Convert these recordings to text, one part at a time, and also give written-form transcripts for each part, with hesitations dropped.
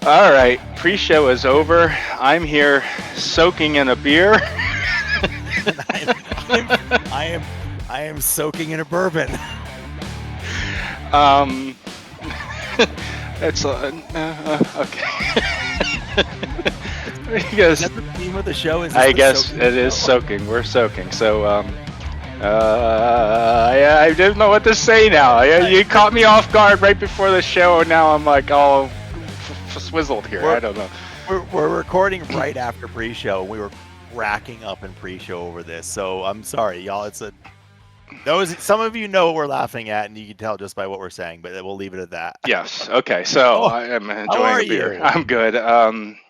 All right, pre-show is over. I'm here soaking in a beer. And I'm, I am, I am soaking in a bourbon. um, that's okay. Is Because that the theme of the show? Is this I the guess soaking it is show? soaking. We're soaking. So yeah, I didn't know what to say now. You You're, caught me off guard right before the show, and now I'm like all swizzled here. we're, I don't know. we're recording right after pre-show. We were cracking up in pre-show over this, so I'm sorry, y'all. Some of you know what we're laughing at, and you can tell just by what we're saying. But we'll leave it at that. Yes. Okay. So Oh, I am how enjoying are a beer. you? I'm good.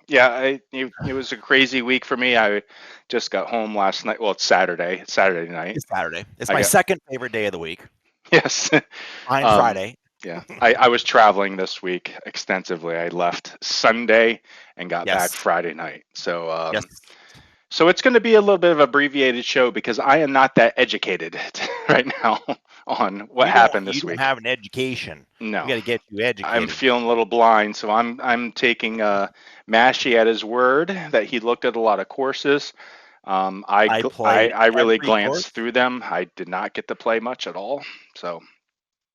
Yeah. It was a crazy week for me. I just got home last night. Well, it's Saturday. It's Saturday night. It's Saturday. It's I my got second favorite day of the week, yes. behind um, Friday. yeah. I was traveling this week extensively. I left Sunday and got back Yes, Friday night. So yes. so it's going to be a little bit of a abbreviated show because I am not that educated right now on what happened You this don't week. have an education. We No. got to get you I'm educated. feeling a little blind, so I'm taking Mashie at his word that he looked at a lot of courses. I played I really every glanced course. through them. I did not get to play much at all. So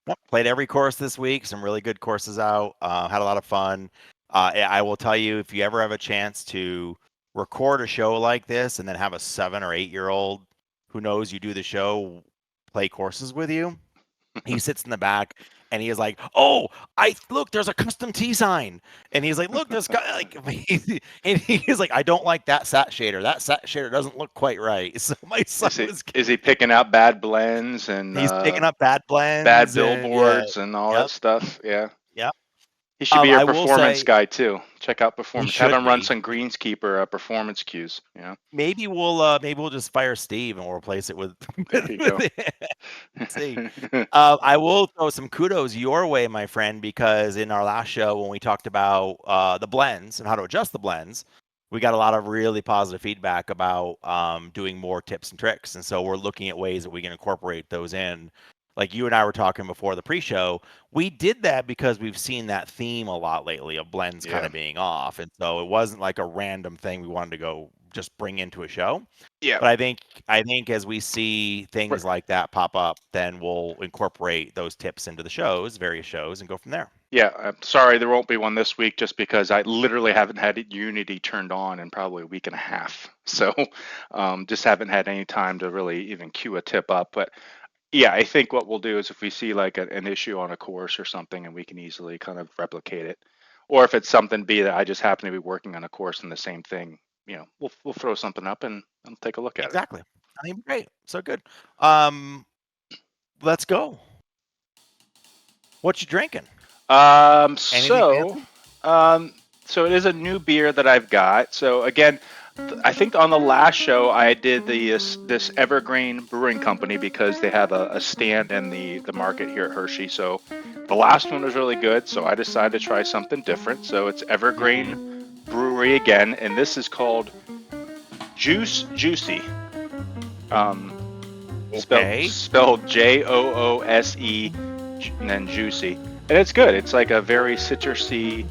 Yep, played every course this week. Some really good courses out. Had a lot of fun. I will tell you, if you ever have a chance to record a show like this and then have a 7 or 8 year old who knows you do the show play courses with you, he sits in the back and he is like, "Oh, I look, there's a custom T sign," and he's like, "Look, this guy like," and he's like, "I don't like that sat shader. That sat shader doesn't look quite right." So my son was, is he picking out bad blends and he's picking up bad bad blends and yeah, billboards and all that yep, stuff? Yeah. yep. He should be a I will performance say guy too. Check out he performance. Have should him run be. some greenskeeper performance cues. Yeah. Maybe we'll just fire Steve and we'll replace it with There you go. see. I will throw some kudos your way, my friend, because in our last show when we talked about the blends and how to adjust the blends, we got a lot of really positive feedback about doing more tips and tricks, and so we're looking at ways that we can incorporate those in. Like you and I were talking before the pre-show, we did that because we've seen that theme a lot lately of blends kind Yeah. of being off, and so it wasn't like a random thing we wanted to go just bring into a show. Yeah. But I think as we see things like that pop up, then we'll incorporate those tips into the shows, various shows, and go from there. Yeah, I'm sorry there won't be one this week just because I literally haven't had Unity turned on in probably a week and a half. So just haven't had any time to really even queue a tip up. But yeah, I think what we'll do is if we see like an issue on a course or something and we can easily kind of replicate it, or if it's something B that I just happen to be working on a course and the same thing, we'll throw something up and take a look at it. Exactly. I think great. So good. Um, let's go. What you drinking? Um, Anything so, fancy? um, so it is a new beer that I've got. So again, I think on the last show I did this Evergreen Brewing Company because they have a stand in the market here at Hershey. So the last one was really good, so I decided to try something different. So it's Evergreen Brewery again, and this is called Juice Juicy. Um, Okay. spelled Joose and then juicy, and it's good. It's like a very citrusy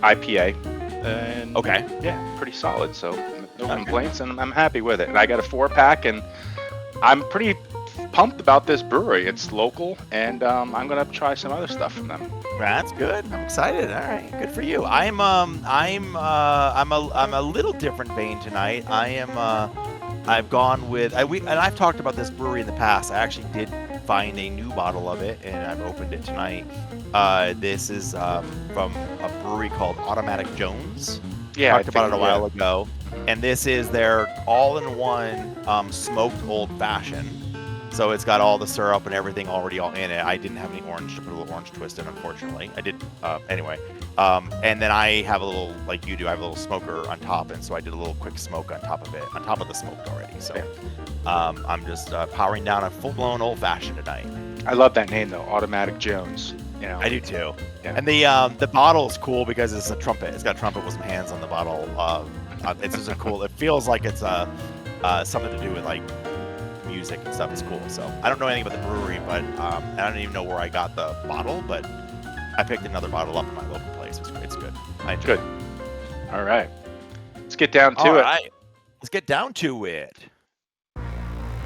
IPA, and Okay. yeah, pretty solid. So no Okay. complaints, and I'm happy with it. And I got a 4 pack, and I'm pretty pumped about this brewery. It's local, and I'm gonna try some other stuff from them. That's good. I'm excited. All right, good for you. I'm a little different vein tonight. I've gone with and I've talked about this brewery in the past. I actually did find a new bottle of it, and I've opened it tonight. This is from a brewery called Automatic Jones. Yeah, I Talked about think it a while ago, and this is their all-in-one smoked old fashioned. So it's got all the syrup and everything already all in it. I didn't have any orange to put a little orange twist in, unfortunately. I did anyway. And then I have a little, like you do, I have a little smoker on top, and so I did a little quick smoke on top of it, on top of the smoked already. So I'm just powering down a full-blown old-fashioned tonight. I love that name though, Automatic Jones. You know, I do too. Yeah. And the bottle is cool because it's a trumpet. It's got a trumpet with some hands on the bottle. It's just a cool. It feels like it's something to do with like music and stuff. Is cool. So I don't know anything about the brewery, but I don't even know where I got the bottle, but I picked another bottle up at my local place. nice. It's good. I enjoy Good. it. All right. Let's get down All to it. right. Let's get down to it.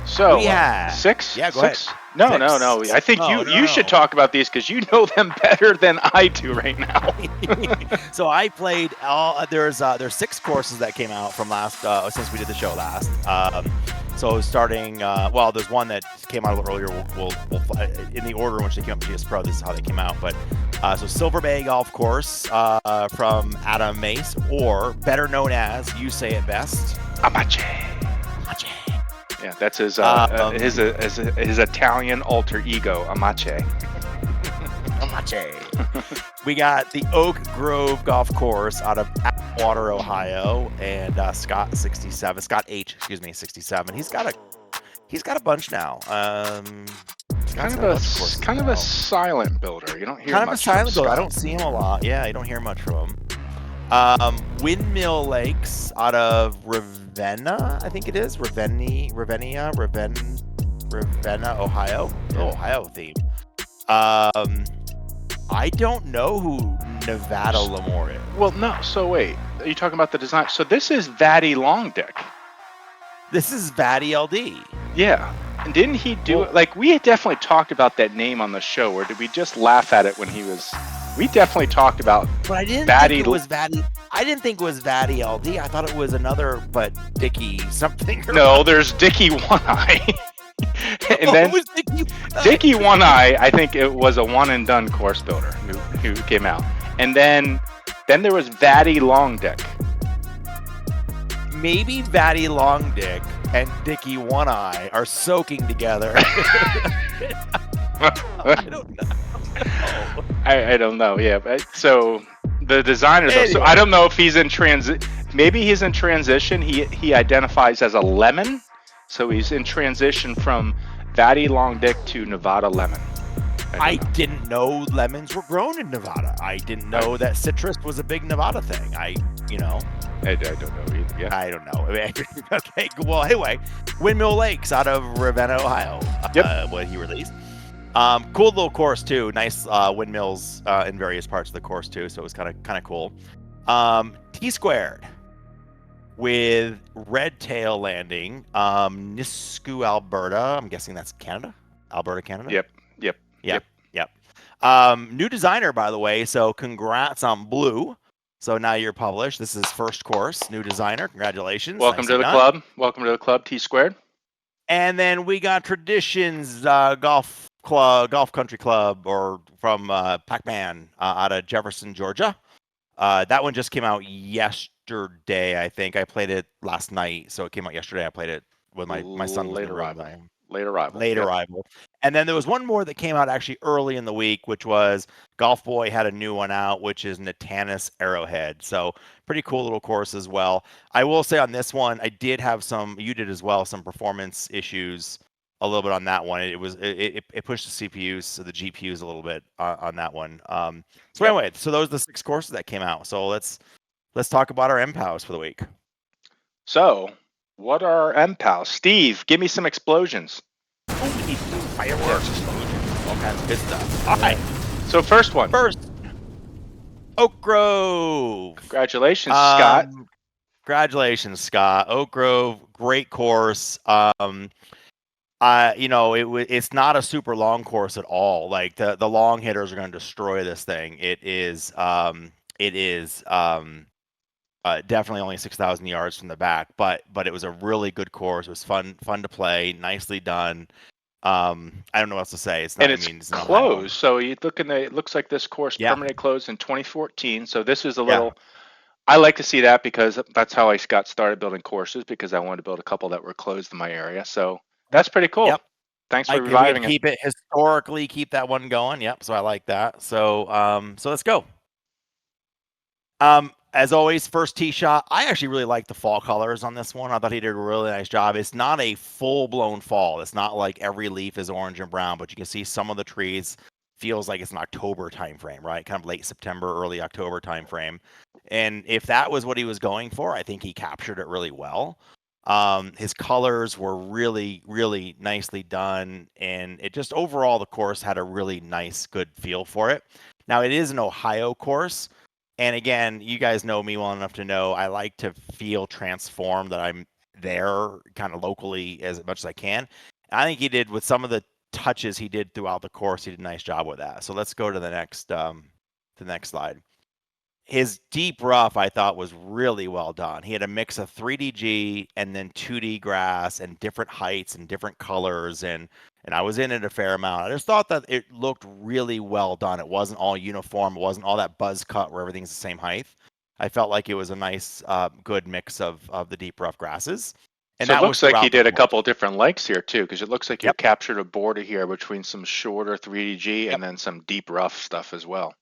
So We had 6? Yeah, go 6? ahead. No, 6. no, no. I think No, you should no. talk about these because you know them better than I do right now. So I played all. There's 6 courses that came out from last since we did the show last. So starting, well, there's one that came out a little earlier. We'll in the order in which they came up to GS Pro. This is how they came out. But so Silver Bay Golf Course from Adam Mace, or better known as, you say it best, Amache. Amache. Yeah, that's his Italian alter ego, Amache. Amache. We got the Oak Grove Golf Course out of Atwater, Ohio, and Scott H, 67. He's got a bunch now. Kind of a silent builder. You don't hear kind of much a silent from builder. I Scott. don't see him a lot. Yeah, you don't hear much from him. Windmill Lakes out of Ravenna, I think it is. Ravenna, Ohio. Yeah. Ohio theme. I don't know who Nevada Lamore is. Well, no. So wait, are you talking about the design? So this is Vatty Longdick. This is Vatty LD. Yeah. And didn't he do it? Like, we had definitely talked about that name on the show, or did we just laugh at it when he was? We definitely talked about. But I didn't Vatty think it was Vatty. I didn't think it was Vatty LD. I thought it was another, but Dickie something. No, there's Dickie One Eye. And then it was Dickie. Dickie One Eye, I think it was a one and done course builder who came out. And then there was Vatty Longdick. Maybe Vatty Longdick and Dickie One Eye are soaking together. I don't know. I don't know. Yeah, but so the designer though. So I don't know if he's in transit. Maybe he's in transition. He identifies as a lemon, so he's in transition from Vatty Longdick to Nevada Lemon. I didn't know lemons were grown in Nevada. I didn't know that citrus was a big Nevada thing. I don't know either. Yeah. I don't know. Okay. Well, anyway, Windmill Lakes out of Ravenna, Ohio. Yep. What he released. Cool little course too. Nice windmills in various parts of the course too. So it was kind of cool. T Squared with Red Tail Landing, Nisku, Alberta. I'm guessing that's Canada. Alberta, Canada. Yep. New designer, by the way. So congrats on Blue. So now you're published. This is first course. New designer. Congratulations. Welcome to the club. Welcome to the club, T Squared. And then we got Traditions Golf Country Club, or from Pac-Man out of Jefferson, Georgia. That one just came out yesterday, I think. I played it last night, so it came out yesterday. I played it with my son. Late arrival. And then there was one more that came out actually early in the week, which was Golf Boy had a new one out, which is Natanis Arrowhead. So pretty cool little course as well. I will say on this one, I did have you did as well, some performance issues a little bit on that one. It pushed the CPUs, so the GPUs a little bit on that one. Anyway, so those are the 6 courses that came out. So let's talk about our MPOWs for the week. So what are our MPOWs? Steve, give me some explosions. Oh, we need fireworks, explosions, all kinds of good stuff. All right. So first, Oak Grove. Congratulations, Scott. Congratulations, Scott. Oak Grove, great course. It's not a super long course at all. Like the long hitters are going to destroy this thing. It is definitely only 6,000 yards from the back, but it was a really good course. It was fun to play, nicely done. I don't know what else to say. It's not. It's closed. So you look it looks like this course permanently closed in 2014. So this is a little. I like to see that because that's how I got started building courses, because I wanted to build a couple that were closed in my area. So that's pretty cool. Yep. Thanks for reviving it. Keep it historically. Keep that one going. Yep. So I like that. So let's go. As always, first tee shot. I actually really like the fall colors on this one. I thought he did a really nice job. It's not a full-blown fall. It's not like every leaf is orange and brown, but you can see some of the trees feels like it's an October time frame, right? Kind of late September, early October time frame. And if that was what he was going for, I think he captured it really well. His colors were really, really nicely done, and it just overall the course had a really nice, good feel for it. Now it is an Ohio course, And again, you guys know me well enough to know I like to feel transformed, that I'm there kind of locally as much as I can. I think he did, with some of the touches he did throughout the course, he did a nice job with that. So let's go to the next slide. His deep rough, I thought, was really well done. He had a mix of 3DG and then 2D grass and different heights and different colors, and I was in it a fair amount. I just thought that it looked really well done. It wasn't all uniform. It wasn't all that buzz cut where everything's the same height. I felt like it was a nice, good mix of the deep rough grasses, and So it that was looks like he throughout the did a course. couple different lengths here too, because it looks like you Yep. captured a border here between some shorter 3DG Yep. and then some deep rough stuff as well.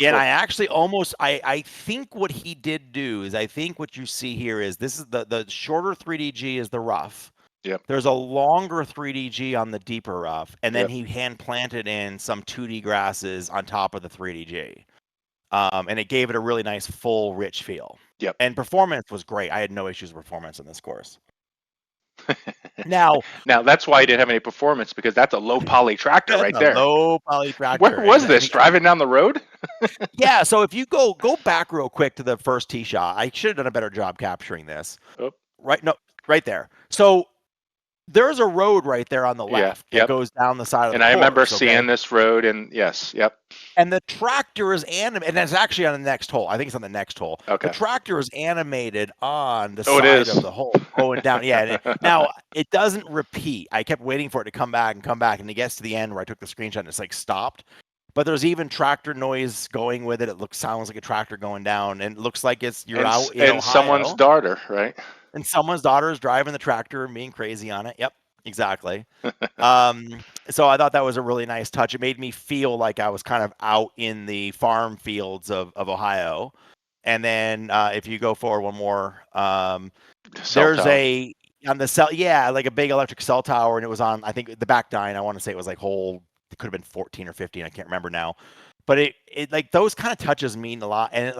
And Cool. I actually almost I think what he did do is, I think what you see here is, this is the shorter 3DG is the rough. Yep. There's a longer 3DG on the deeper rough, and then Yep. he hand planted in some 2D grasses on top of the 3DG. And it gave it a really nice, full, rich feel. Yep. And performance was great. I had no issues with performance in this course. Now, Now that's why he didn't have any performance, because that's a low poly tractor that's right a there. low poly Where tractor. was this? Driving down the road? Yeah, so if you go back real quick to the first tee shot, I should have done a better job capturing this. Oh, Right, no, right there. So there's a road right there on the yeah. left that Yep. goes down the side of the And I remember course. Okay, seeing this road, and yes. Yep. and the tractor is animated, and it's actually on the next hole. I think it's on the next hole. The Okay. tractor is animated on the Oh, it side is. of the hole going down. Yeah. Now it doesn't repeat. I kept waiting for it to come back, and it gets to the end where I took the screenshot and it's like stopped. But there's even tractor noise going with it. It sounds like a tractor going down, and it looks like you're out in And someone's Ohio, daughter, right? and someone's daughter is driving the tractor and being crazy on it. Yep, exactly. So I thought that was a really nice touch. It made me feel like I was kind of out in the farm fields of Ohio. And then if you go forward one more, Cell there's tower. a on the cell, yeah, like a big electric cell tower, and it was on, I think, the back nine. I want to say it was like hole, it could have been 14 or 15. I can't remember now. But it like those kind of touches mean a lot, and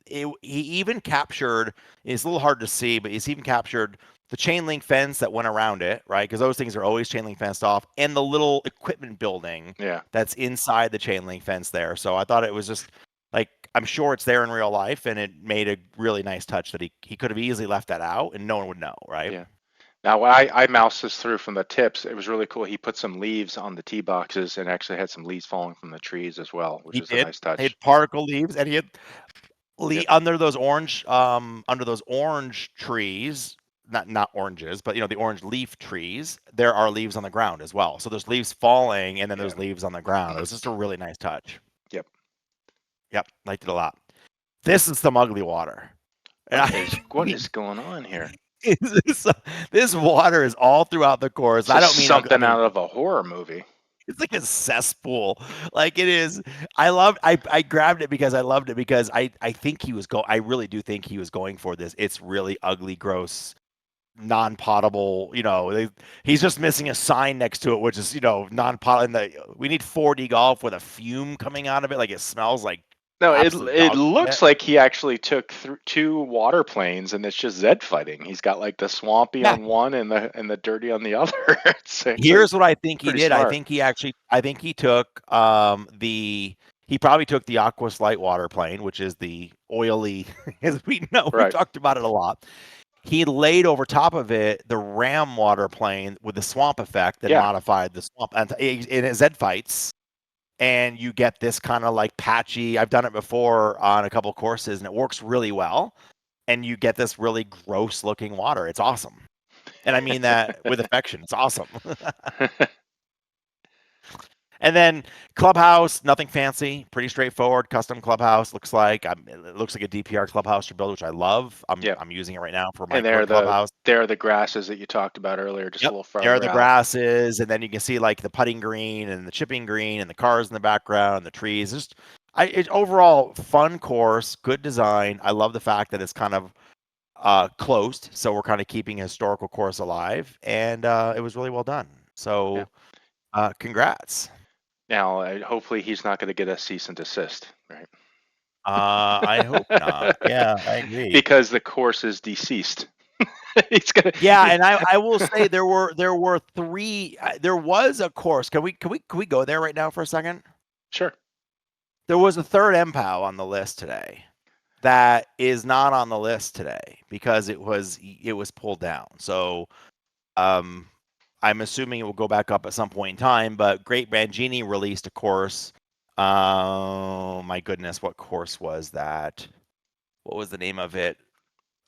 he even captured. It's a little hard to see, but he's even captured the chain link fence that went around it, right? Because those things are always chain link fenced off, and the little equipment building Yeah. that's inside the chain link fence there. So I thought it was just like, I'm sure it's there in real life, and it made a really nice touch that he could have easily left that out, and no one would know, right? Yeah. Now, when I moused this through from the tips, it was really cool. He put some leaves on the tee boxes and actually had some leaves falling from the trees as well, which He was a did. nice He touch. had particle leaves, and he had Yep. under those orange trees, not oranges, but the orange leaf trees, there are leaves on the ground as well. So there's leaves falling, and then Yeah. there's leaves on the ground. It was just a really nice touch. Yep. Yep, liked it a lot. This is some ugly water. And What is going on here? this, this water is all throughout the course. It's I just don't mean ugly. I something mean, out of a horror movie. it's like a cesspool. Like it is. I grabbed it because I loved it, because I think I really do think he was going for this. It's really ugly, gross, non-potable. He's just missing a sign next to it, which is non-potable. And we need 4D golf with a fume coming out of it, like it smells like No, absolute it dog shit. looks like he actually took two water planes and it's just Zed fighting. He's got like the swampy Yeah. on one and the dirty on the other. It's Here's what I think he pretty did. smart. I think he took he probably took the Aquas Light water plane, which is the oily, as we know, we've Right. talked about it a lot. He laid over top of it the Ram water plane with the swamp effect and Yeah. modified the swamp. And in his Zed fights, and you get this kind of like patchy. I've done it before on a couple courses, and it works really well. And you get this really gross looking water. It's awesome. And I mean that with affection. It's awesome. And then clubhouse, nothing fancy, pretty straightforward, custom clubhouse. Looks like it looks like a DPR clubhouse to build, which I love. Yep. I'm using it right now for my And current clubhouse. there are the grasses that you talked about earlier, just a Yep, little there are farther the out. grasses, and then you can see like the putting green and the chipping green and the cars in the background, the trees. It's overall fun course, good design. I love the fact that it's kind of closed, so we're kind of keeping a historical course alive, and it was really well done. Yeah. So, congrats. Now, hopefully he's not going to get a cease and desist, right? I hope not. Yeah, I agree. Because the course is deceased. He's gonna. Yeah, and I will say there were three. There was a course. Can we go there right now for a second? Sure. There was a third MPOW on the list today. that is not on the list today because it was pulled down. So um, I'm assuming it will go back up at some point in time. But Great Bangini released a course. Oh my goodness, what course was that? What was the name of it?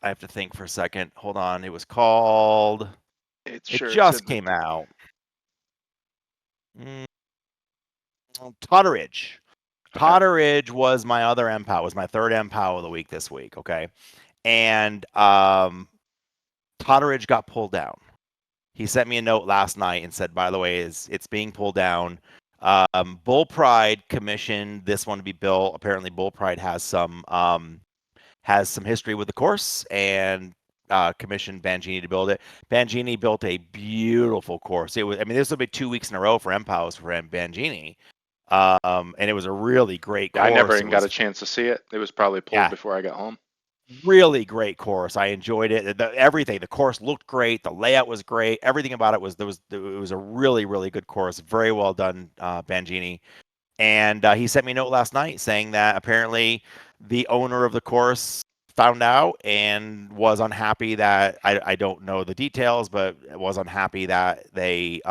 I have to think for a second. Hold on. It was called. It's It sure it's in just the. came out. Mm, Totteridge. Okay. Totteridge was my other MPOW. Was my third MPOW of the week this week. Okay, and Totteridge got pulled down. He sent me a note last night and said, by the way, it's being pulled down. Bull Pride commissioned this one to be built. Apparently, Bull Pride has some history with the course and commissioned Bangini to build it. Bangini built a beautiful course. It was, I mean, this will be 2 weeks in a row for MPOWs for Bangini, and it was a really great Yeah, I never course. It even got a was, chance to see it. It was probably pulled yeah, before I got home. really great course. I enjoyed it. Everything. The course looked great. The layout was great. Everything about it was it was a really really good course. Very well done, Bangini. And he sent me a note last night saying that apparently the owner of the course found out and was unhappy that I don't know the details, but was unhappy that they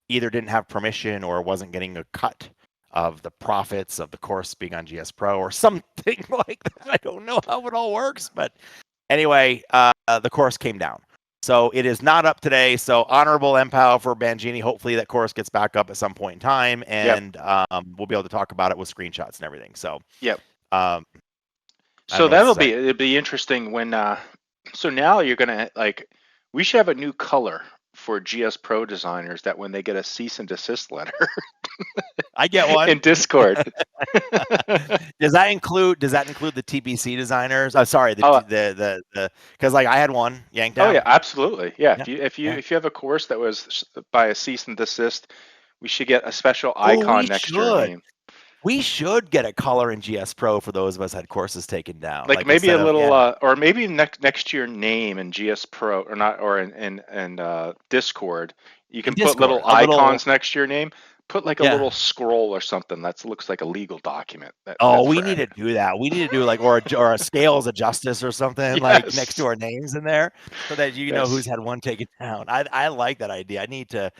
either didn't have permission or wasn't getting a cut of the profits of the course being on GS Pro or something like that. I don't know how it all works, but anyway, the course came down. So it is not up today. So honorable MPOW for Bangini. Hopefully that course gets back up at some point in time, Yep. and we'll be able to talk about it with screenshots and everything. So Yep. um, I don't So know what to that'll say. be it'll be interesting when so now you're gonna like we should have a new color for GS Pro designers that when they get a cease and desist letter I get in one. Discord. Does that include the TPC designers? Sorry, Oh, the because like I had one yanked oh yeah, down. absolutely. Yeah, Yeah, if you yeah. if you have a course that was by a cease and desist, we should get a special Oh, icon next to your name. we should get a color in GS Pro for those of us had courses taken down. Like Like maybe a instead of little yeah, or maybe next to your name in GS Pro or not or in Discord, you in can put Discord, little a little icons next to your name. Put like a yeah. little scroll or something that looks like a legal document Oh, that's we for need to do that. We need to do like or a scales of justice or something like next to yes, our names in there so that you know who's yes. had one taken down. I like that idea. I need to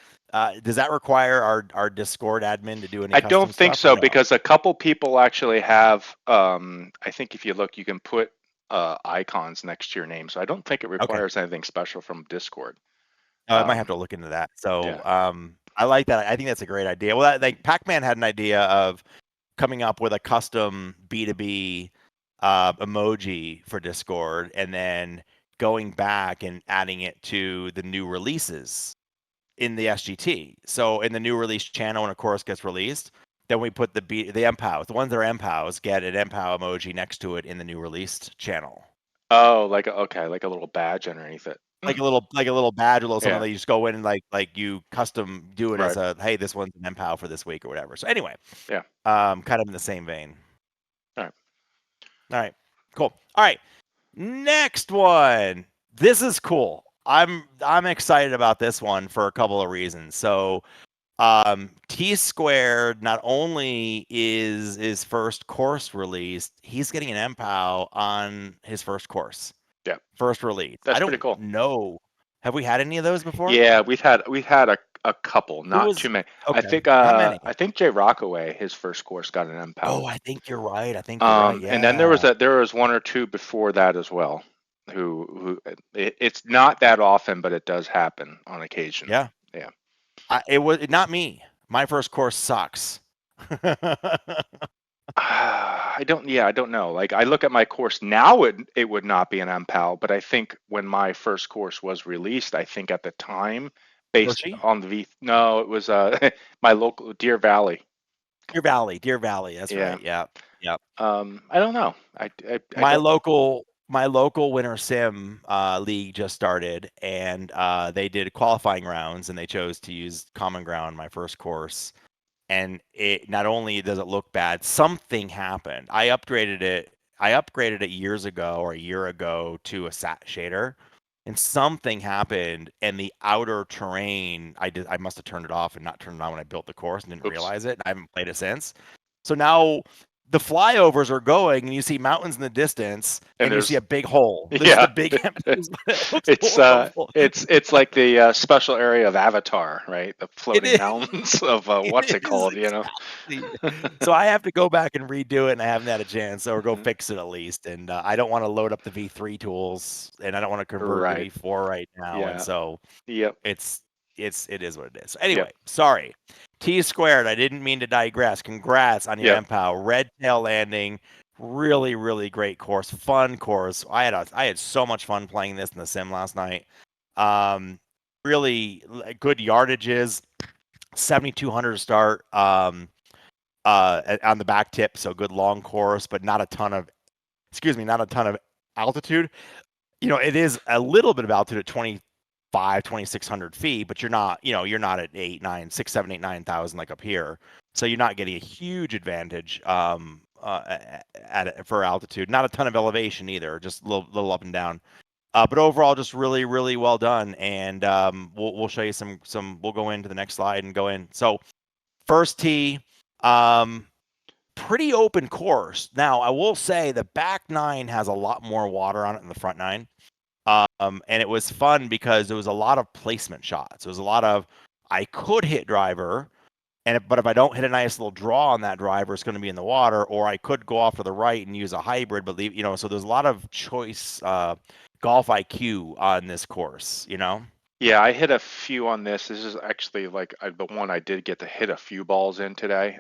does that require our Discord admin to do any I don't custom think stuff or so no? because a couple people actually have. I think if you look, you can put icons next to your name. So I don't think it Okay. requires anything special from Discord. I might have Um, to look into that. So, yeah. I like that. I think that's a great idea. Well, like Pac-Man had an idea of coming up with a custom B2B emoji for Discord and then going back and adding it to the new releases in the SGT. So in the new release channel, when a course gets released, then we put the MPOWs, the ones that are MPOWs, get an MPOW emoji next to it in the new released channel. Oh, okay, like a little badge underneath it. Like a little badge, a little something Yeah. that you just go in and like you custom do it as Right. a hey, this one's an MPOW for this week or whatever. So anyway, Yeah. kind of in the same vein. All right. All right, cool. All right, next one. This is cool. I'm excited about this one for a couple of reasons. So T Squared not only is his first course released, he's getting an MPOW on his first course, Yeah. first release. I That's pretty don't cool. know. Have we had any of those before? Yeah, we've had a couple, Who not too was many. I okay? think Not many. I think Jay Rockaway, his first course got an MPOW. Oh, I think you're right. I think you're right. And then there Yeah. was one or two before that as well, it's not that often, but it does happen on occasion. Yeah. Yeah. It was not me. My first course sucks. I don't know. Like I look at my course now, it would not be an MPAL, but I think when my first course was released, I think at the time, based Hershey? on the no, it was my local Deer Valley. Deer Valley. Deer Valley. That's Yeah. right. Yeah. Yeah. I don't know. I my don't. local my local winter sim league just started and they did qualifying rounds and they chose to use common ground my first course and it not only does it look bad, something happened. I upgraded it years ago or a year ago to a sat shader and something happened and the outer terrain I must have turned it off and not turned it on when I built the course and didn't Oops. realize it. I haven't played it since. So now the flyovers are going and you see mountains in the distance And and you see there's a big hole. There's just a yeah, big empty. It looks it's horrible. it's like the special area of Avatar, right? The It floating is. mountains of what's It it is called, exactly. So I have to go back and redo it, and I haven't had a chance, or go fix it at least. And I don't want to load up the V3 tools, and I don't want to convert to Right. V4 right now. And Yeah. so Yep. it's it is what it is. So Yep. anyway, sorry. T squared. I didn't mean to digress. Congrats on your Yep. MPOW. Red tail landing. Really, really great course. Fun course. I had so much fun playing this in the sim last night. Really good yardages. 7,200 to start on the back tip, so good long course, but not a ton of altitude. It is a little bit of altitude at 2,600 feet, but you're not at 8, 9, 6, 7, 8, 9,000 like up here. So you're not getting a huge advantage for altitude. Not a ton of elevation either, just a little up and down. But overall, just really, really well done. And we'll show you some. We'll go into the next slide and go in. So first tee, pretty open course. Now I will say the back nine has a lot more water on it than the front nine. And it was fun because there was a lot of placement shots. It was a lot of I could hit driver, but if I don't hit a nice little draw on that driver, it's going to be in the water. Or I could go off to the right and use a hybrid, but so there's a lot of choice golf IQ on this course. Yeah, I hit a few on this. This is actually like the one I did get to hit a few balls in today.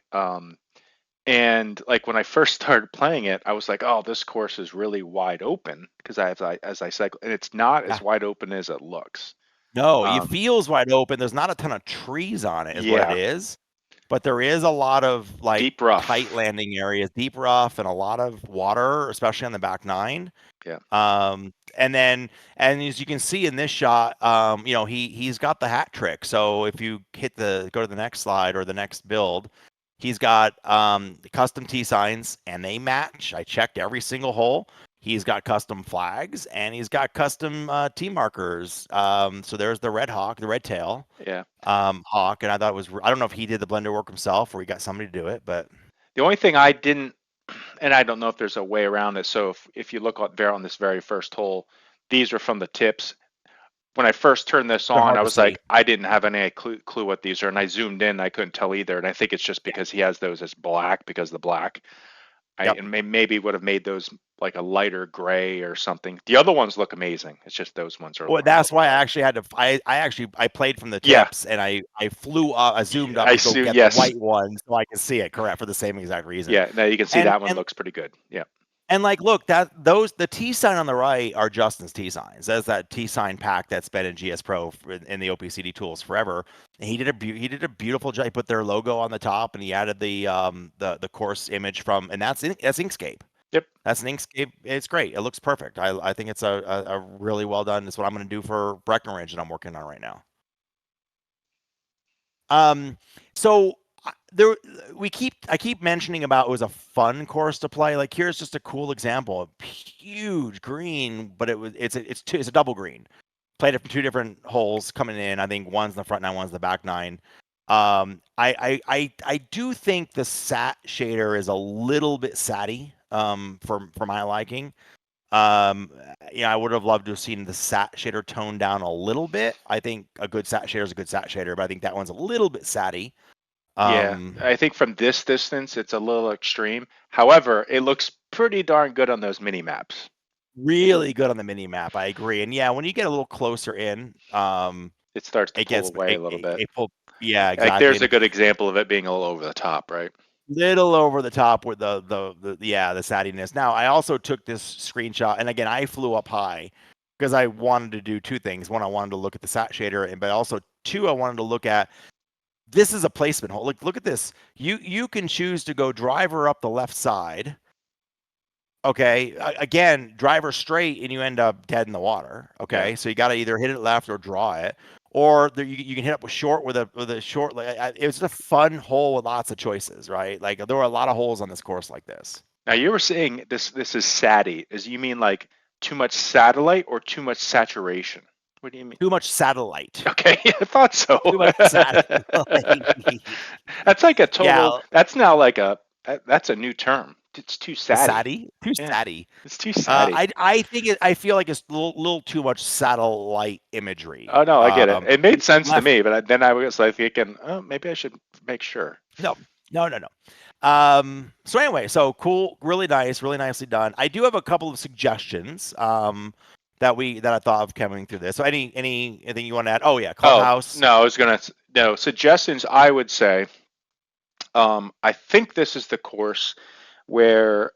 And like when I first started playing it, I was like, "Oh, this course is really wide open," because as I cycle, and it's not Yeah. as wide open as it looks. No, it Um, feels wide open. There's not a ton of trees on it, is what it yeah, is. But there is a lot of like deep rough. tight landing areas, deep rough, and a lot of water, especially on the back nine. Yeah, And as you can see in this shot, he's got the hat trick. So if you go to the next slide or the next build, he's got custom T signs and they match. I checked every single hole. He's got custom flags and he's got custom T markers. So there's the red hawk, the red tail yeah. hawk, and I thought I don't know if he did the blender work himself or he got somebody to do it, but The only thing I didn't, and I don't know if there's a way around it. So if you look out there on this very first hole, these are from the tips. When I first turned this they're on, hard I to was see. like, I didn't have any clue what these are, and I zoomed in, I couldn't tell either, and I think it's just Yeah. because he has those as black because of the black. Yep. And maybe would have made those like a lighter gray or something. The other ones look amazing. It's just those ones Well, are a that's little why I hard. actually had to. I played from the Yeah, tips and I flew up, I zoomed up I to go see. get the Yes, white one so I can see it correct for the same exact reason. yeah. Now you can see And that one and looks pretty good. Yeah, and like, look, the T sign on the right are Justin's T signs. That's that T sign pack that's been in GS Pro in the OPCD tools forever. And he did a beautiful job. He put their logo on the top and he added the course image from, and that's Inkscape. yep. That's an Inkscape. It's great. It looks perfect. I think it's a really well done. It's what I'm going to do for Breckenridge that I'm working on right now. So there I keep mentioning about it was a fun course to play. Like here's just a cool example. A huge green, but it's a double green. Played it from two different holes coming in. I think one's in the front nine, one's in the back nine. I do think the sat shader is a little bit satty for my liking. Um, I would have loved to have seen the sat shader toned down a little bit. I think a good sat shader is a good sat shader, but I think that one's a little bit satty. Yeah, I think from this distance it's a little extreme. However, it looks pretty darn good on those mini maps. Really good on the mini map. I agree. And yeah, when you get a little closer in, It starts to it pull gets away a little bit. it pull. Yeah, Like exactly. there's a And good example of it being a little over the top, right? little over the top with the sattiness. Now I also took this screenshot, and again I flew up high because I wanted to do two things. One, I wanted to look at the sat shader, but also two, I wanted to look at this is a placement hole. Look at this. You can choose to go driver up the left side. Okay, again, driver straight, and you end up dead in the water. Yeah. Okay, so you got to either hit it left or draw it, or you can hit up with short with a short. It was just a fun hole with lots of choices, right? Like there were a lot of holes on this course like this. Now you were saying this is satty. Is you mean like too much satellite or too much saturation? What do you mean? Too much satellite. Okay, I thought so. Too much satellite. That's like a Yeah, total. That's now like a That's a new term. It's too satty. Saddy, too Yeah, saddy. it's too satty. I think I feel like it's a little too much satellite imagery. Oh no, I get it. It made sense to Left me, but then I was like thinking, oh, maybe I should make sure. No, no. So anyway, so cool, really nice, really nicely done. I do have a couple of suggestions that I thought of coming through this. So anything you want to add? Oh yeah, Oh Clubhouse. no, I was gonna no suggestions. I would say, I think this is the course where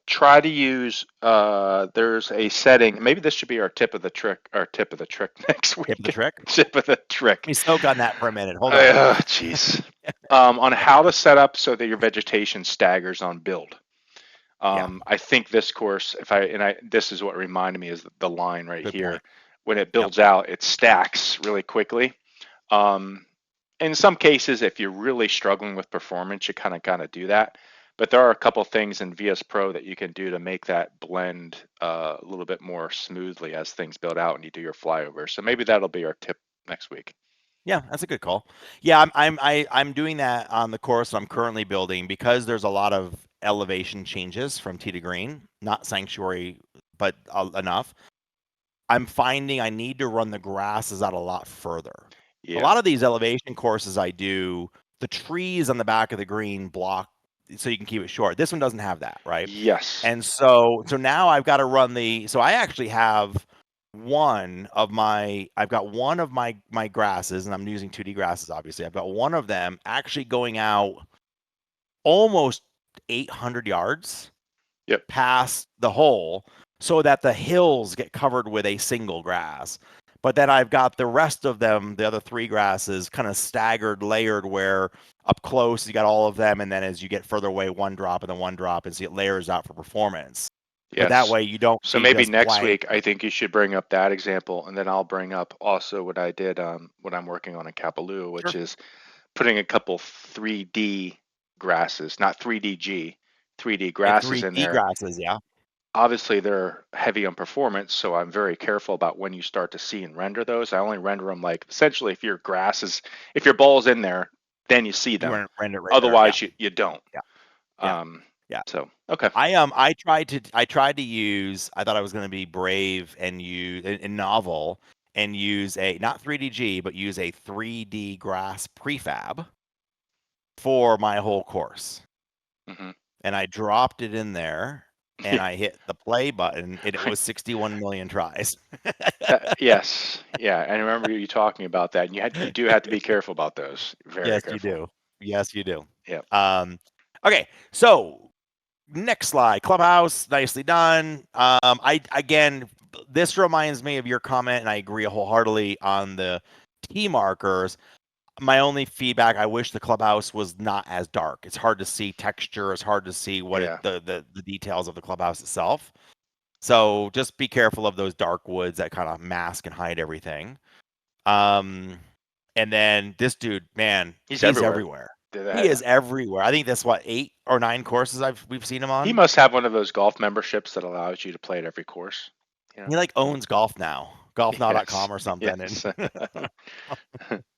try to use there's a setting. Maybe this should be our tip of the trick. Our tip of the trick next Tip of the week. trick. Tip of the Let trick. me soak on that for a minute. Hold on. Jeez. On how to set up so that your vegetation staggers on build. Yeah, I think this course, if I and I, this is what reminded me is the line right good here. point. When it Yep. builds out, it stacks really quickly. Um, in some cases, if you're really struggling with performance, you kind of do that. But there are a couple things in VS Pro that you can do to make that blend a little bit more smoothly as things build out and you do your flyover. So maybe that'll be our tip next week. Yeah, that's a good call. Yeah, I'm doing that on the course I'm currently building because there's a lot of elevation changes from tee to green, not sanctuary, but enough. I'm finding I need to run the grasses out a lot further. A Yeah. lot of these elevation courses I do, the trees on the back of the green block so you can keep it short. This one doesn't have that, right? Yes. And so now I've got to run so I actually have I've got one of my grasses, and I'm using 2D grasses, obviously. I've got one of them actually going out almost 800 yards Yep. past the hole so that the hills get covered with a single grass. But then I've got the rest of them, the other three grasses, kind of staggered, layered, where up close you got all of them, and then as you get further away, one drop and then one drop, and so it layers out for performance. But that Yes. way you don't So see maybe just next blank. week, I think you should bring up that example, and then I'll bring up also what I did, what I'm working on in Kapalua, which Sure. is putting a couple 3D grasses, not 3DG, 3D And grasses three in D there. grasses, yeah. Obviously, they're heavy on performance, so I'm very careful about when you start to see and render those. I only render them like essentially if your ball's in there, then you see You them. render it right there. Yeah. Otherwise, you don't. Yeah. Yeah. Um, Yeah. so okay. I tried to use I thought I was going to be brave and use in novel and use a not 3DG but use a 3D grass prefab for my whole course. Hmm. And I dropped it in there and Yeah. I hit the play button and it was 61 million tries. Yes, yeah, I remember you talking about that. And you do have to be careful about those. Very Yes, you careful. do. Yes, you do. Yep. Um okay, so next slide, Clubhouse, nicely done. I again, this reminds me of your comment, and I agree wholeheartedly on the T markers. My only feedback, I wish the Clubhouse was not as dark. It's hard to see texture. It's hard to see what Yeah. the details of the Clubhouse itself. So just be careful of those dark woods that kind of mask and hide everything. Um, and then this dude, man, He's he's everywhere. everywhere. He is everywhere. I think that's what 8 or 9 courses we've seen him He on. must have one of those golf memberships that allows you to play at every course. You know? He like owns golf now, Yes. golfnow.com or something. Yes. And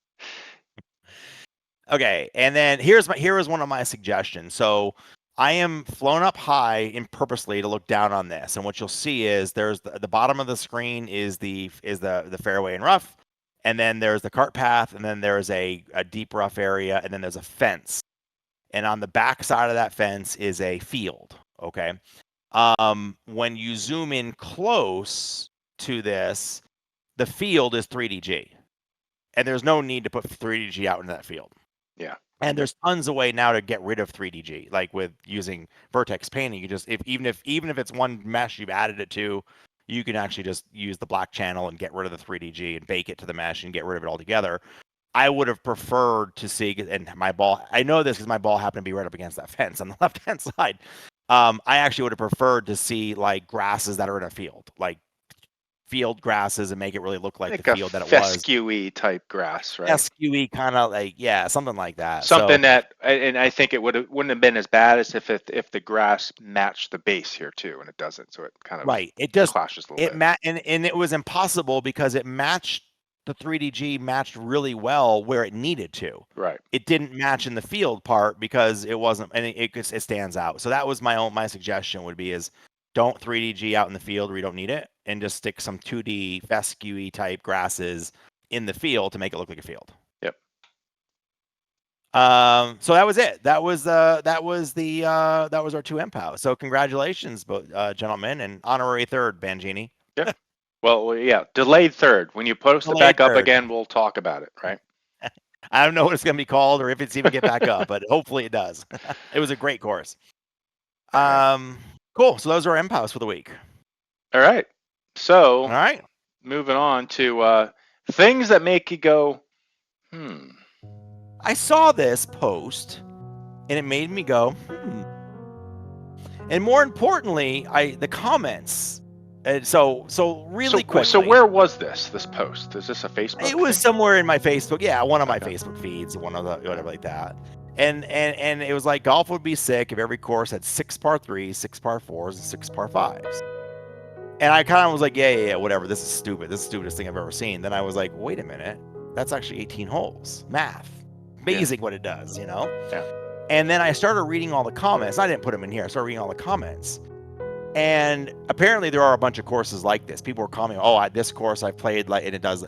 okay, and then here is one of my suggestions. So I am flown up high in purposely to look down on this, and what you'll see is there's the bottom of the screen is the fairway and rough, and then there's the cart path, and then there's a deep rough area, and then there's a fence, and on the back side of that fence is a field. Okay, when you zoom in close to this, the field is 3DG, and there's no need to put 3DG out into that field. Yeah. And there's tons of way now to get rid of 3DG, like with using vertex painting. You just even if it's one mesh you've added it to, you can actually just use the black channel and get rid of the 3DG and bake it to the mesh and get rid of it altogether. I would have preferred to see, and my ball, I know this because my ball happened to be right up against that fence on the left hand side. I actually would have preferred to see like grasses that are in a field, like field grasses, and make it really look like the Like a field that it was. fescue type grass, right? SQE kind of like, yeah, something like that. So Something that, and I think wouldn't have been as bad as if the grass matched the base here too, and it doesn't, so it kind of right, it just clashes a little it bit. and it was impossible because it matched the 3DG matched really well where it needed to. Right. It didn't match in the field part because it wasn't, and it stands out. So that was my suggestion would be is don't 3DG out in the field where you don't need it, and just stick some 2D fescue type grasses in the field to make it look like a field. Yep. So that was it. That was our 2 MPOW. So congratulations, both gentlemen, and honorary third, Bangini. Yeah. Well, yeah, delayed third. When you post it back up again, we'll talk about it, right? I don't know what it's going to be called or if it's even get back up, but hopefully it does. It was a great course. Cool. So those are our MPOWs for the week. All right. So, All right. Moving on to things that make you go, I saw this post and it made me go, And more importantly, the comments. So quickly. So where was this post? Is this a Facebook? It was somewhere in my Facebook. Yeah, one of my Facebook feeds, one of the whatever like that. And it was like golf would be sick if every course had 6 par 3s, 6 par 4s, and 6 par 5s. And I kind of was like, yeah, whatever. This is stupid. This is the stupidest thing I've ever seen. Then I was like, wait a minute. That's actually 18 holes. Math. Amazing what it does, you know? Yeah. And then I started reading all the comments. I didn't put them in here. I started reading all the comments. And apparently there are a bunch of courses like this. People were commenting, this course I've played, and it does.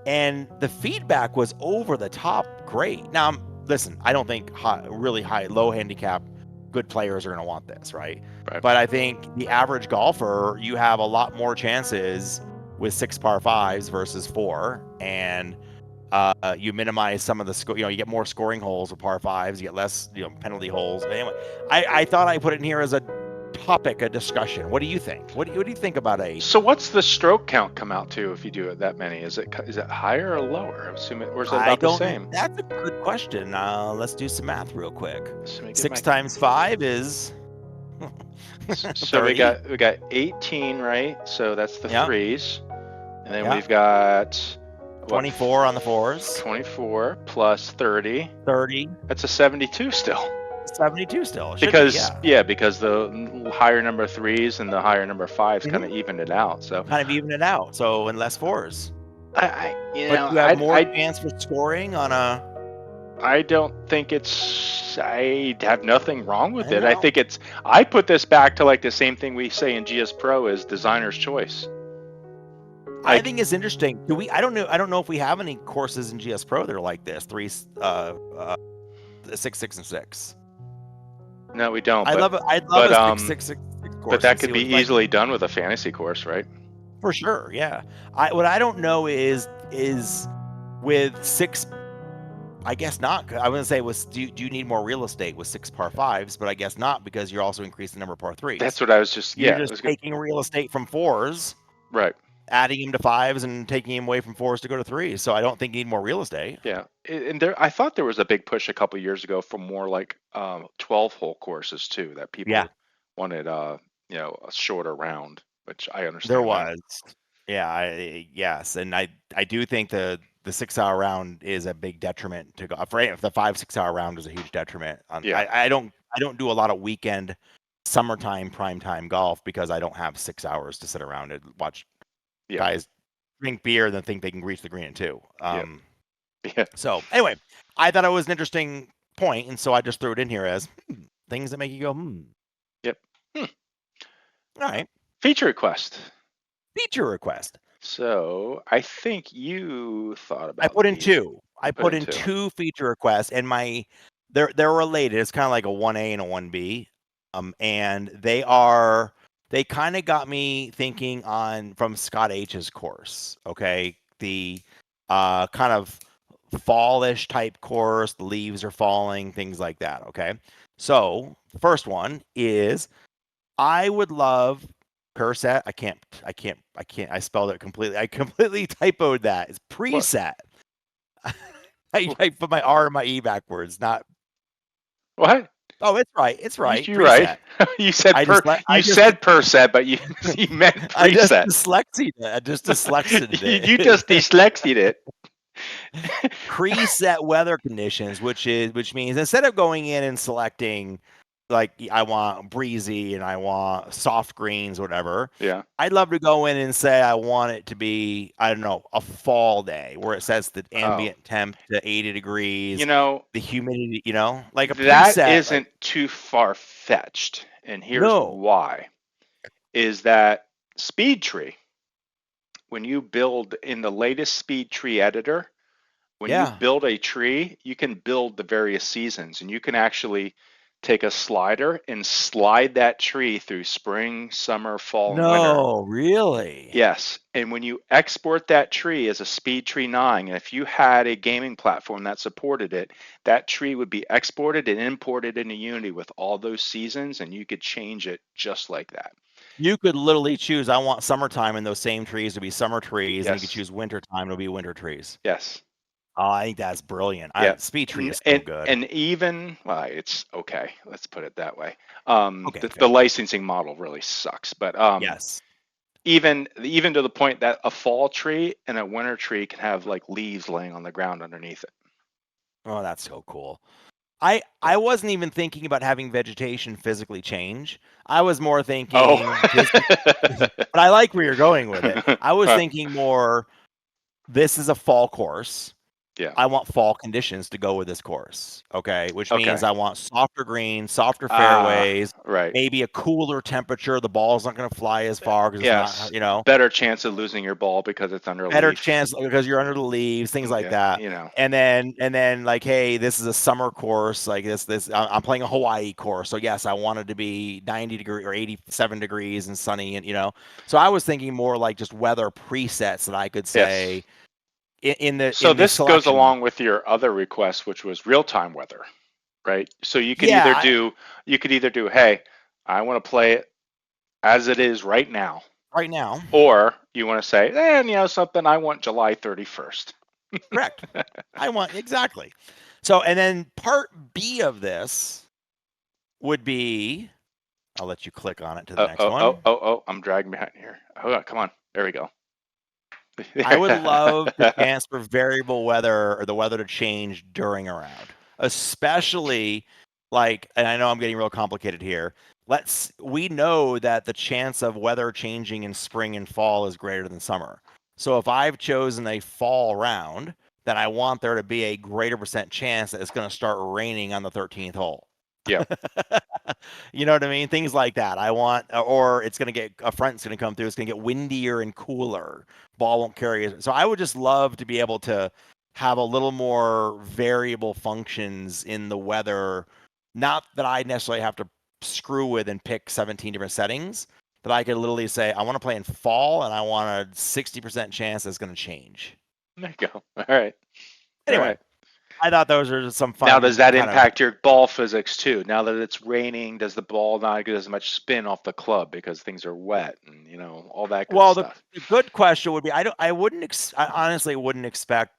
And the feedback was over the top great. Now, listen, I don't think really low handicap, good players are going to want this, right? But I think the average golfer, you have a lot more chances with 6 par 5s versus 4. And you minimize some of the you get more scoring holes with par 5s, you get less penalty holes. But anyway, I thought I put it in here as a topic, a discussion. What do you think? What do you think about So what's the stroke count come out to if you do it that many? Is it higher or lower? I'm assuming, or is it about the same? That's a good question. Let's do some math real quick. 6 times 5 is. So we got 18, right? So that's the threes, and then we've got 24 on the 4s. 24 plus 30. 30. That's a 72 still. 72 still. Because the higher number of 3s and the higher number of 5s kind of evened it out. So and less 4s. But you have more chance for scoring on a. I don't think I have nothing wrong with it. I think I put this back to like the same thing we say in GS Pro is designer's choice. I think it's interesting. I don't know if we have any courses in GS Pro that are like this. 3, 6, 6, and 6. No, we don't. I'd love a 6, 6, 6 course. But that could be easily done with a fantasy course, right? For sure, yeah. What I don't know is with 6. I guess not. I wouldn't say do you need more real estate with 6 par 5s, but I guess not because you're also increasing the number of par 3s. That's what I was just. You're just taking real estate from 4s, right? Adding them to 5s and taking them away from 4s to go to 3s. So I don't think you need more real estate. Yeah, and I thought there was a big push a couple of years ago for more like 12-hole courses too. That people wanted a shorter round, which I understand. There was. Yeah, yes, and I do think the 6-hour round is a big detriment to go. If the 5-6 hour round is a huge detriment. I don't do a lot of weekend, summertime, primetime golf because I don't have 6 hours to sit around and watch guys drink beer and then think they can reach the green in 2. So anyway, I thought it was an interesting point, and so I just threw it in here as things that make you go Yep. All right. Feature request. So I think you thought about. I put in 2. I put in 2 feature requests, and they're related. It's kind of like a 1A and a 1B, and they kind of got me thinking from Scott H's course. Okay, the kind of fallish type course. The leaves are falling, things like that. Okay, so first one is I would love. Preset. I spelled it completely. I completely typoed that. It's preset. I put my R and my E backwards. Not what? Oh, it's right. It's right. You're right. You said said preset, but you meant preset. I just dyslexied it. You just dyslexied it. Preset weather conditions, which means instead of going in and selecting like I want breezy and I want soft greens, whatever. Yeah. I'd love to go in and say I want it to be, I don't know, a fall day where it sets the Oh, ambient temp to 80 you degrees, know, the humidity, like a that preset, like isn't too far fetched. And here's no, why is that Speed Tree, when you build in the latest Speed Tree editor, when you yeah, build a tree, you can build the various seasons and you can actually take a slider and slide that tree through spring, summer, fall, and winter. no, really. Yes. And when you export that tree as a Speed Tree 9, and if you had a gaming platform that supported it, that tree would be exported and imported into Unity with all those seasons, and you could change it just like that. You could literally choose, I want summertime and those same trees to be summer trees, and you could Yes. choose wintertime to be winter trees. Yes. Oh, I think that's brilliant. Yeah. Speed Tree And is so and, good. and even well, it's okay. Let's put it that way. Okay, The fair. licensing model really sucks, but Yes. even to the point that a fall tree and a winter tree can have like leaves laying on the ground underneath it. Oh, that's so cool. I wasn't even thinking about having vegetation physically change. I was more Oh. thinking but I like where you're going with it. I was thinking more, this is a fall course. Yeah. I want fall conditions to go with this course. Okay. Which means Okay. I want softer greens, softer Ah, fairways, right. maybe a cooler temperature. The ball's not going to fly as far because it's not, Yes. Better chance of losing your ball because it's under a better leaf. chance because you're under the leaves, things like Yeah, that. you know. And then like, hey, this is a summer course. Like I'm playing a Hawaii course, so yes, I wanted to be 90 degree or 87 degrees and sunny, and So I was thinking more like just weather presets that I could Yes. say in the So in the this goes selection. along with your other request, which was real-time weather, right? So Yeah, you could either do, hey, I want to play it as it is right now, right now, or you want to say, something, I want July 31st. correct. I want exactly. So and then part B of this would be, I'll let you click on it to the next one. I'm dragging behind here. Hold on, come on. There we go. I would love the chance for variable weather or the weather to change during a round, especially like, and I know I'm getting real complicated here. We know that the chance of weather changing in spring and fall is greater than summer. So if I've chosen a fall round, then I want there to be a greater percent chance that it's going to start raining on the 13th hole. Yeah. You know what I mean? Things like that. I want, or it's going to get a front's going to come through. It's going to get windier and cooler. Ball won't carry it. So I would just love to be able to have a little more variable functions in the weather. Not that I necessarily have to screw with and pick 17 different settings, but I could literally say, I want to play in fall and I want a 60% chance it's going to change. There you go. All right. All Anyway, right. I thought those are some Now, does fun that kind of. impact your ball physics too? Now that it's raining, does the ball not get as much spin off the club because things are wet and all that good Well, stuff? the good question would be, I honestly wouldn't expect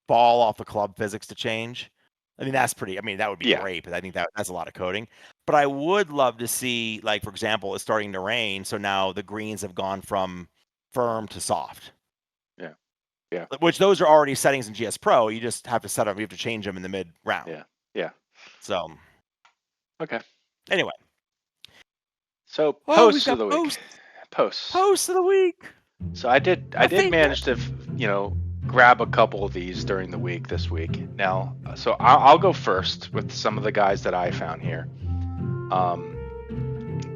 ball off the club physics to change. I mean, that would be Yeah. great, but I think that's a lot of coding. But I would love to see, like, for example, it's starting to rain, so now the greens have gone from firm to soft. Yeah. Yeah. Which those are already settings in GS Pro. You just have to you have to change them in the mid round. Yeah. Yeah. So Okay. anyway. So Oh, we've posts of got the week. Posts. posts of the week. So I My did manage favorite. to grab a couple of these during the week this week. Now, so I'll go first with some of the guys that I found here.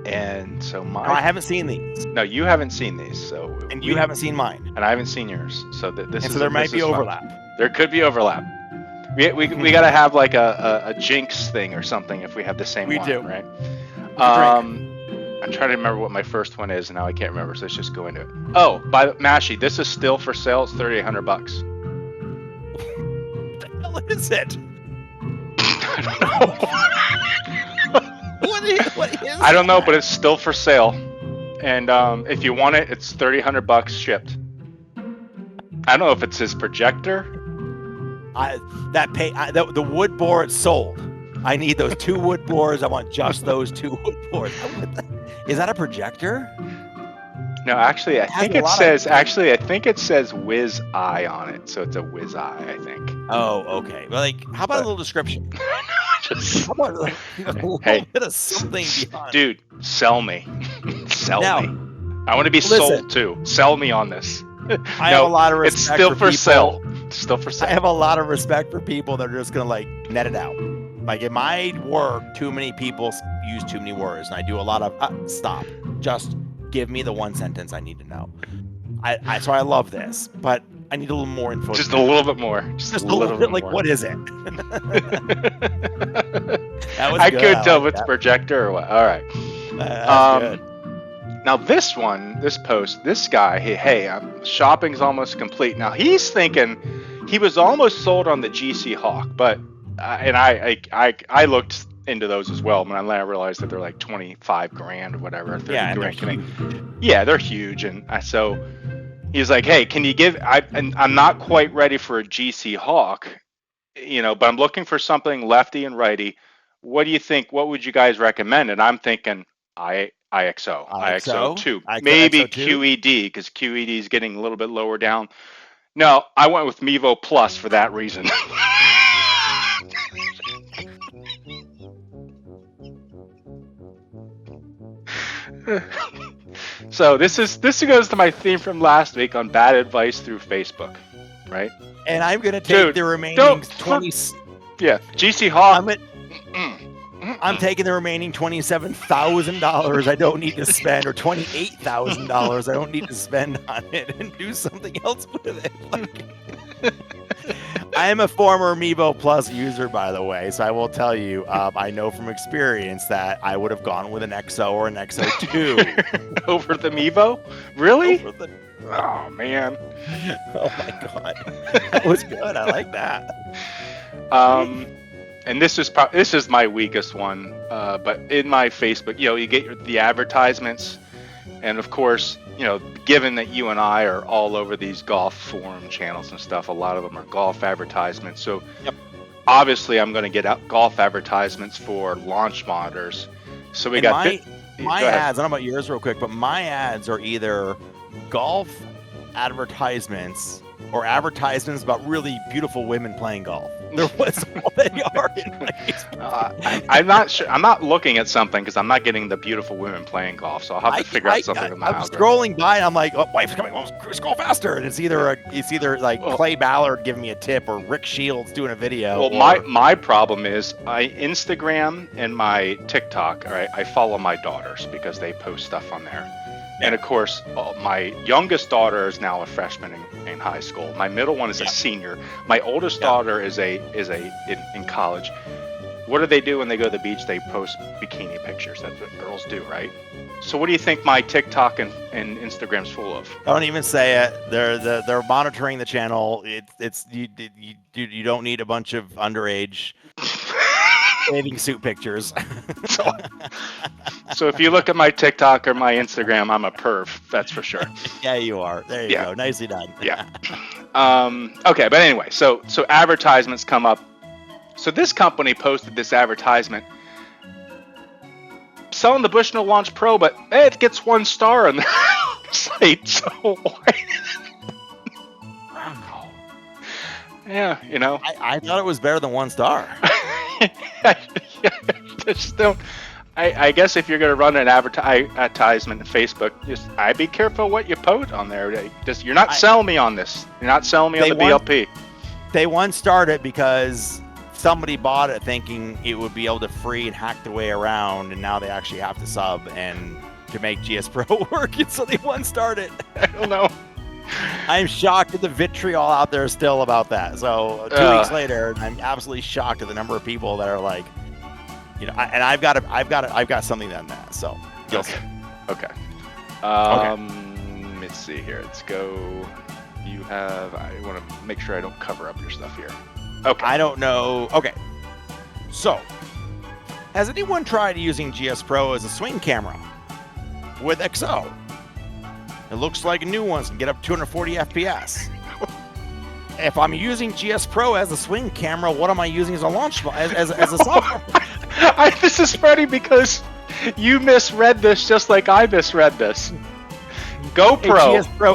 And so No, I haven't seen these. no, you haven't seen these, so And you haven't seen mine. and I haven't seen yours. So this And is so there might this be is fun. overlap. There could be overlap. We got to have like a jinx thing or something if we have the same We one, do. right? Drink. I'm trying to remember what my first one is, and now I can't remember. So let's just go into it. Oh, by Mashie, this is still for sale. It's $3,800. What is it? I don't know. What is I don't know, that? but it's still for sale. And if you want it, it's $3,800 shipped. I don't know if it's his projector. The wood board sold. I need those 2 wood boards. I want just those 2 wood boards. Is that a projector? No, actually, I think it says Wiz Eye on it, so it's a Wiz Eye, I think. Oh, okay. Well, like, how about a little description? Just, How about a little hey, bit of something beyond? dude, sell me. Sell Now, me. I want to be listen, sold too. Sell me on this. I have a lot of it's respect still for for sale. people. Still for I sale. have a lot of respect for people that are just gonna like net it out. Like in my work, too many people use too many words, and I do a lot of stop. Just give me the one sentence I need to know. So I love this, but I need a little more info. Just a little bit more. Just a little bit. Like, what is it? That was I good. could tell like if it's that. projector or what. All right. That's good. Now this post, this guy, hey, shopping's almost complete. Now he's thinking he was almost sold on the GC Hawk, but and I looked into those as well, and I realized that they're like 25 grand or whatever, 30 grand. Yeah, they're huge, and so he's like, hey, can you give? I'm not quite ready for a GC Hawk, but I'm looking for something lefty and righty. What do you think? What would you guys recommend? And I'm thinking, IXO 2, maybe QED, because QED is getting a little bit lower down. No, I went with Mevo Plus for that reason. So this goes to my theme from last week on bad advice through Facebook, right? And I'm gonna take the remaining 20. Yeah, GC Hawk. I'm taking the remaining $27,000 I don't need to spend, or $28,000 I don't need to spend on it, and do something else with it. I am a former Mevo Plus user, by the way, so I will tell you, I know from experience that I would have gone with an XO or an XO2 over the Mevo. Really? Oh man! Oh my god, that was good. I like that. And this is my weakest one, but in my Facebook, you get the advertisements, and of course, given that you and I are all over these golf forum channels and stuff, a lot of them are golf advertisements. So obviously, I'm going to get golf advertisements for launch monitors. So we got my ads. I don't know about yours, real quick, but my ads are either golf advertisements or advertisements about really beautiful women playing golf. They're all they are in my Facebook. I'm not sure. I'm not looking at something because I'm not getting the beautiful women playing golf. So I'll have to figure out something. I'm scrolling by and I'm like, oh, wife's coming. Let's go faster. And it's either Clay Ballard giving me a tip or Rick Shields doing a video. Well, my problem is my Instagram and my TikTok. All right, I follow my daughters because they post stuff on there. And of course, my youngest daughter is now a freshman in high school. My middle one is a senior. My oldest daughter is in college. What do they do when they go to the beach? They post bikini pictures. That's what girls do, right? So what do you think my TikTok and Instagram's full of? Don't even say it. They're monitoring the channel. You don't need a bunch of underage bathing suit pictures. So if you look at my TikTok or my Instagram, I'm a perv. That's for sure. Yeah, you are. There you go. Nicely done. Yeah. Okay, but anyway, so advertisements come up. So this company posted this advertisement selling the Bushnell Launch Pro, but it gets 1 star on their site. So why? Yeah, I thought it was better than 1 star. Just don't. I guess if you're going to run an advertisement on Facebook, just be careful what you post on there. You're not selling me on this. You're not selling me on the BLP. They 1 starred it because somebody bought it thinking it would be able to free and hack their way around, and now they actually have to sub and to make GS Pro work, and so they 1 starred it. I don't know. I'm shocked at the vitriol out there still about that. So 2 weeks later, I'm absolutely shocked at the number of people that are like, and I've got something on that. So okay. Let's see here. Let's go. I want to make sure I don't cover up your stuff here. Okay. I don't know. Okay. So, has anyone tried using GS Pro as a swing camera with XO? It looks like new ones can get up 240 FPS. If I'm using GS Pro as a swing camera, what am I using as a launch as a software? This is funny because you misread this just like I misread this. GoPro. GS Pro,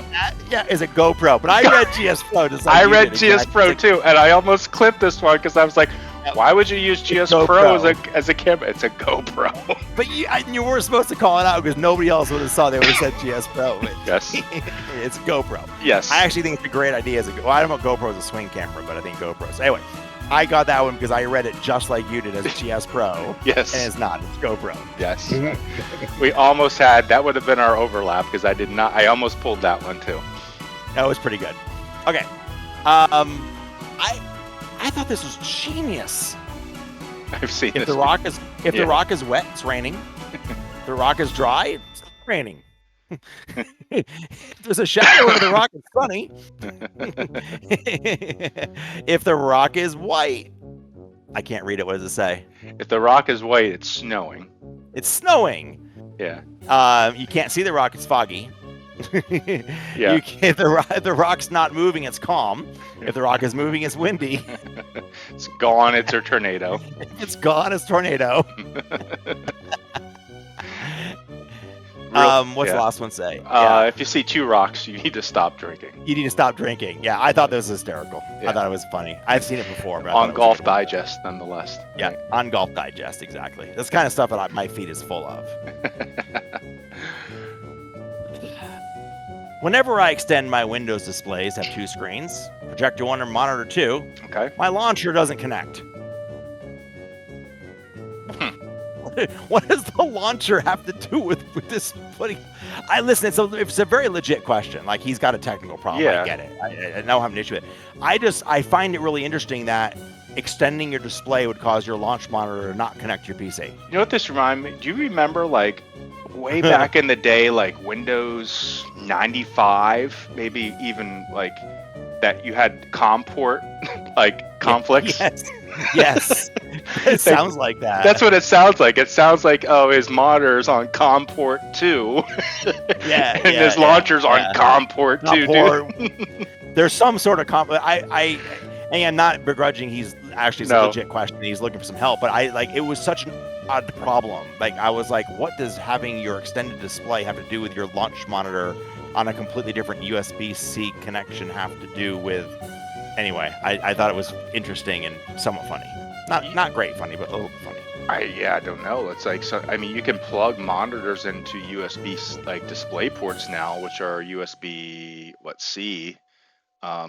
is it GoPro? But I read GS Pro. I read GS Pro too, and I almost clipped this one because I was like, Why would you use GS Pro as a camera? It's a GoPro. But you were supposed to call it out because nobody else would have saw. They would have said GS Pro. Yes. It's a GoPro. Yes. I actually think it's a great idea. Well, I don't know GoPro is a swing camera, but I think GoPro. So anyway, I got that one because I read it just like you did as GS Pro. Yes. And it's not. It's GoPro. Yes. We almost had, that would have been our overlap because I almost pulled that one too. That was pretty good. Okay. I thought this was genius. I've seen If this. the rock is wet, it's raining. If the rock is dry, it's raining. If there's a shadow over the rock, it's sunny. If the rock is white, I can't read it. What does it say? If the rock is white, it's snowing. It's snowing. Yeah. You can't see the rock. It's foggy. Yeah. If the rock's not moving, it's calm. If the rock is moving, it's windy. It's gone. It's a tornado. It's gone. It's tornado. What's the last one say? If you see two rocks, you need to stop drinking. You need to stop drinking. Yeah, I thought this was hysterical. Yeah. I thought it was funny. I've seen it before. But On Golf Digest, nonetheless. Yeah, on Golf Digest, exactly. That's the kind of stuff that my feed is full of. Whenever I extend my Windows displays, have two screens, projector 1 and monitor 2, Okay. my launcher doesn't connect. What does the launcher have to do with this? Listen, it's a very legit question. Like, he's got a technical problem. Yeah. I get it. I don't have an issue with it. I find it really interesting that extending your display would cause your launch monitor to not connect to your PC. You know what this reminds me? Do you remember, like, way back in the day, like Windows 95, maybe even like that you had COM port, like conflicts? Yes. It sounds like that. That's what it sounds like. It sounds like, oh, his monitor's on COM port 2. And his launcher's on COM port 2, dude. There's some sort of I am not begrudging. He's actually a legit question. He's looking for some help, but it was such an odd problem. Like, I was like, what does having your extended display have to do with your launch monitor on a completely different USB-C connection have to do with? Anyway, I thought it was interesting and somewhat funny. Not great funny, but a little funny. I don't know. It's like, so, I mean, you can plug monitors into USB like display ports now, which are USB C. I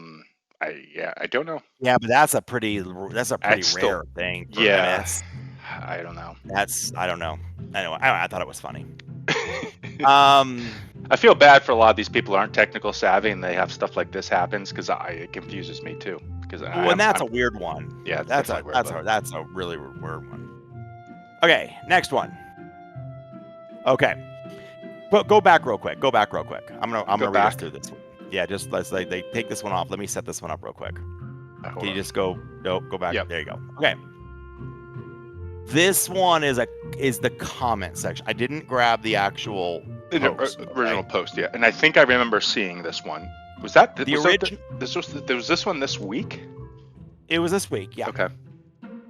don't know. Yeah, but that's a pretty rare thing. Yeah, I don't know. I don't know. Anyway, I thought it was funny. I feel bad for a lot of these people who aren't technical savvy and they have stuff like this happens because it confuses me too. Because that's a weird one. Yeah, that's a really weird one. Okay, next one. Okay, but go back real quick. I'm gonna read us through this one. Yeah, just let's they take this one off. Let me set this one up real quick. Can you just go back? Yep. There you go. Okay. This one is the comment section. I didn't grab the actual original post, yeah. And I think I remember seeing this one. Was that the original? Was this one this week? It was this week, yeah. Okay.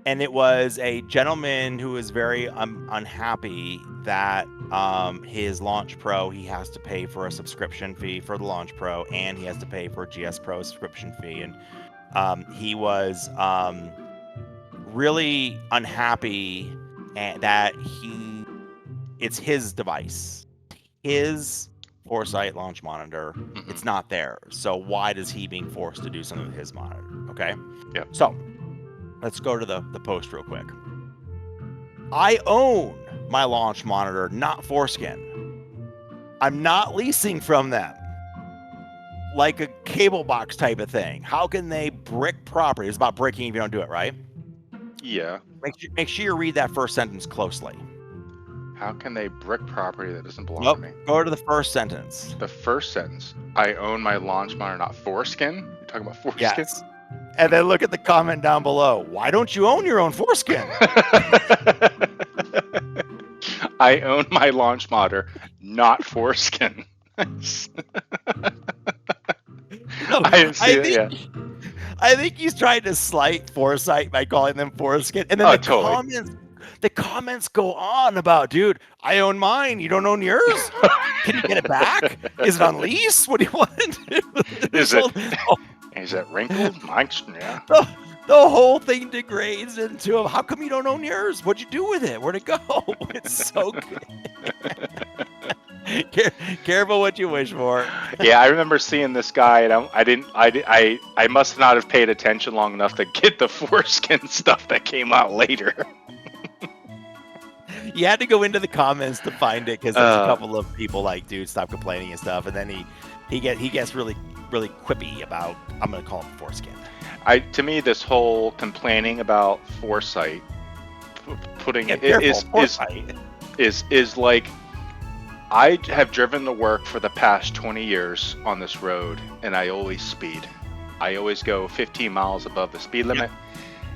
And it was a gentleman who was very unhappy that his Launch Pro, he has to pay for a subscription fee for the Launch Pro, and he has to pay for a GS Pro subscription fee. And he was really unhappy that it's his device, his Foresight launch monitor. Mm-hmm. It's not there. So why is he being forced to do something with his monitor? Okay. Yeah. So let's go to the post real quick. I own my launch monitor, not Foreskin. I'm not leasing from them. Like a cable box type of thing. How can they brick property? It's about bricking if you don't do it, right? Yeah. Make sure you read that first sentence closely. How can they brick property that doesn't belong to me? Go to the first sentence. The first sentence. I own my launch monitor, not Foreskin? You're talking about Foreskin? Yes. And then look at the comment down below. Why don't you own your own Foreskin? I own my launch monitor, not Foreskin. I think he's trying to slight Foresight by calling them Foreskin. And then the comments go on about, dude, I own mine. You don't own yours? Can you get it back? Is it on lease? What do you want? Is it wrinkled? Yeah. whole thing degrades into how come you don't own yours? What'd you do with it? Where'd it go? It's so good. Careful what you wish for. Yeah, I remember seeing this guy, and I must not have paid attention long enough to get the foreskin stuff that came out later. You had to go into the comments to find it because there's a couple of people like, dude, stop complaining and stuff, and then he gets really quippy about, I'm gonna call him foreskin. To me, this whole complaining about foresight, putting it is like, I have driven to work for the past 20 years on this road, and I always speed. I always go 15 miles above the speed limit.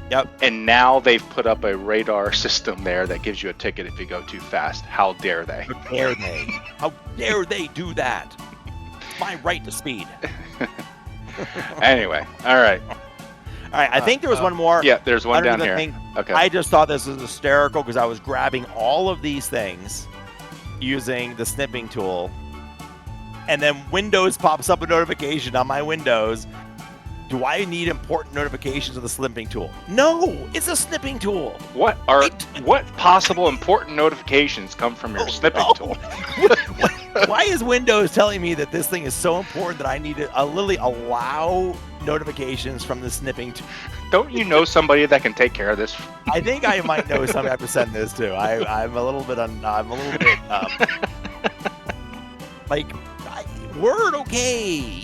Yep. And now they've put up a radar system there that gives you a ticket if you go too fast. How dare they? How dare they? How dare they do that? It's my right to speed. Anyway, all right. All right, I think there was one more. Yeah, there's one down here. Okay. I just thought this was hysterical because I was grabbing all of these things using the snipping tool, and then Windows pops up a notification on my Windows. Do I need important notifications of the snipping tool? No, it's a snipping tool. What possible important notifications come from your snipping tool? Why is Windows telling me that this thing is so important that I need to literally allow notifications from the snipping tool? Don't you know somebody that can take care of this? I think I might know somebody I have to send this to. I'm a little bit like, Word, okay,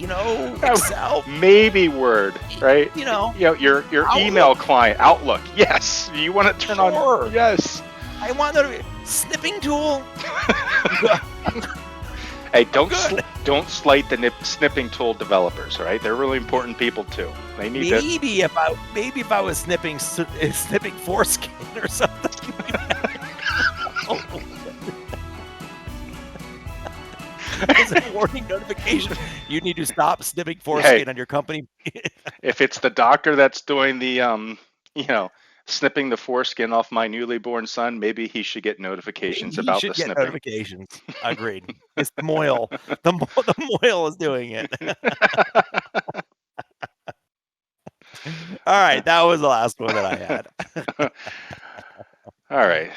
Excel, maybe Word, right? Your Outlook. email client, Outlook. Yes, you want to turn on. Yes, I want the snipping tool. Hey, don't slight the snipping tool developers, right? They're really important people too. They need maybe if I was snipping foreskin or something. As a warning notification, you need to stop snipping foreskin on your company. If it's the doctor that's doing the snipping the foreskin off my newly born son, maybe he should get notifications about the snipping. Notifications. Agreed. It's the Moyle. The Moyle is doing it. All right, that was the last one that I had. All right.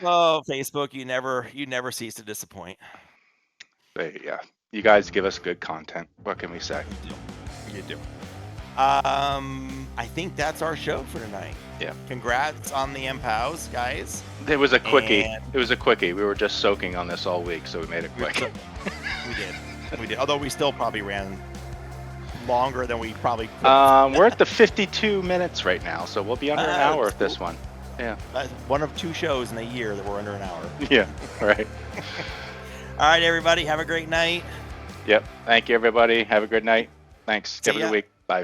Oh, Facebook, you never cease to disappoint. Yeah, you guys give us good content. What can we say? You do. I think that's our show for tonight. Yeah. Congrats on the MPOWs, guys. It was a quickie. We were just soaking on this all week, so we made it quick. We did. Although we still probably ran longer than we probably could. We're at the 52 minutes right now, so we'll be under an hour with this one. Yeah. One of two shows in a year that were under an hour. Yeah, right. All right, everybody. Have a great night. Yep. Thank you, everybody. Have a good night. Thanks. Have a good week. Bye.